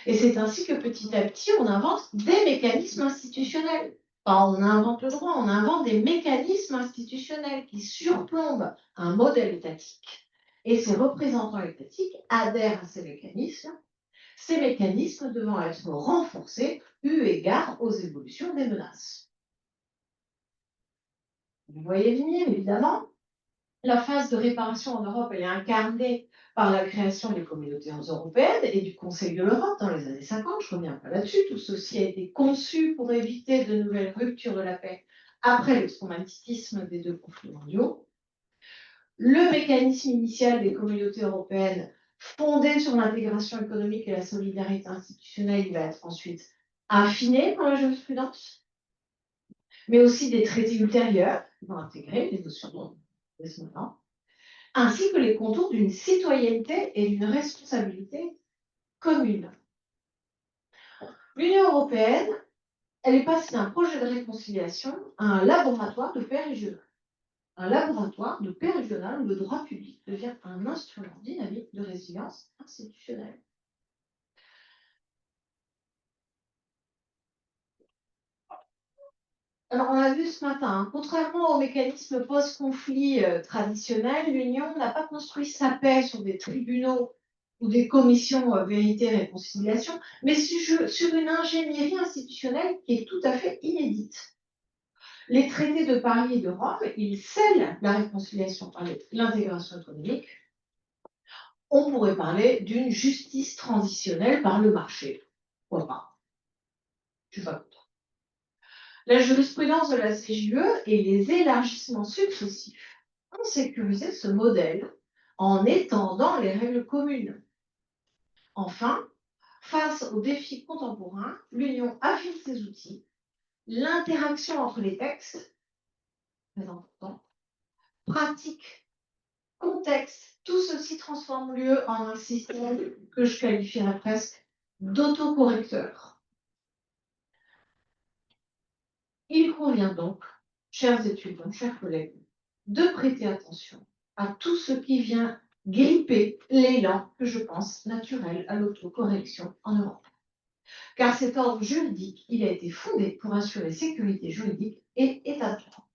Et c'est ainsi que petit à petit, on invente des mécanismes institutionnels. Pas on invente le droit, on invente des mécanismes institutionnels qui surplombent un modèle étatique. Et ces représentants étatiques adhèrent à ces mécanismes devant être renforcés eu égard aux évolutions des menaces. Vous voyez venir, évidemment, la phase de réparation en Europe, elle est incarnée par la création des communautés européennes et du Conseil de l'Europe dans les années 50. Je ne reviens pas là-dessus. Tout ceci a été conçu pour éviter de nouvelles ruptures de la paix après le traumatisme des deux conflits mondiaux. Le mécanisme initial des communautés européennes, fondé sur l'intégration économique et la solidarité institutionnelle, il va être ensuite affiné par la jurisprudence, mais aussi des traités ultérieurs qui vont intégrer les notions de ce moment, ainsi que les contours d'une citoyenneté et d'une responsabilité commune. L'Union européenne, elle est passée d'un projet de réconciliation à un laboratoire de paix régionale. Un laboratoire de paix régionale où le droit public devient un instrument dynamique de résilience institutionnelle. Alors, on l'a vu ce matin, contrairement au mécanisme post-conflit traditionnel, l'Union n'a pas construit sa paix sur des tribunaux ou des commissions vérité et réconciliation, mais sur une ingénierie institutionnelle qui est tout à fait inédite. Les traités de Paris et de Rome, ils scellent la réconciliation par l'intégration économique. On pourrait parler d'une justice transitionnelle par le marché. Pourquoi pas? Je suis pas contre. La jurisprudence de la CJUE et les élargissements successifs ont sécurisé ce modèle en étendant les règles communes. Enfin, face aux défis contemporains, l'Union affine ses outils, l'interaction entre les textes, très important, pratique, contexte, tout ceci transforme l'UE en un système que je qualifierais presque d'autocorrecteur. Il convient donc, chers étudiants, chers collègues, de prêter attention à tout ce qui vient gripper l'élan que je pense naturel à l'autocorrection en Europe. Car cet ordre juridique, il a été fondé pour assurer sécurité juridique et état de droit.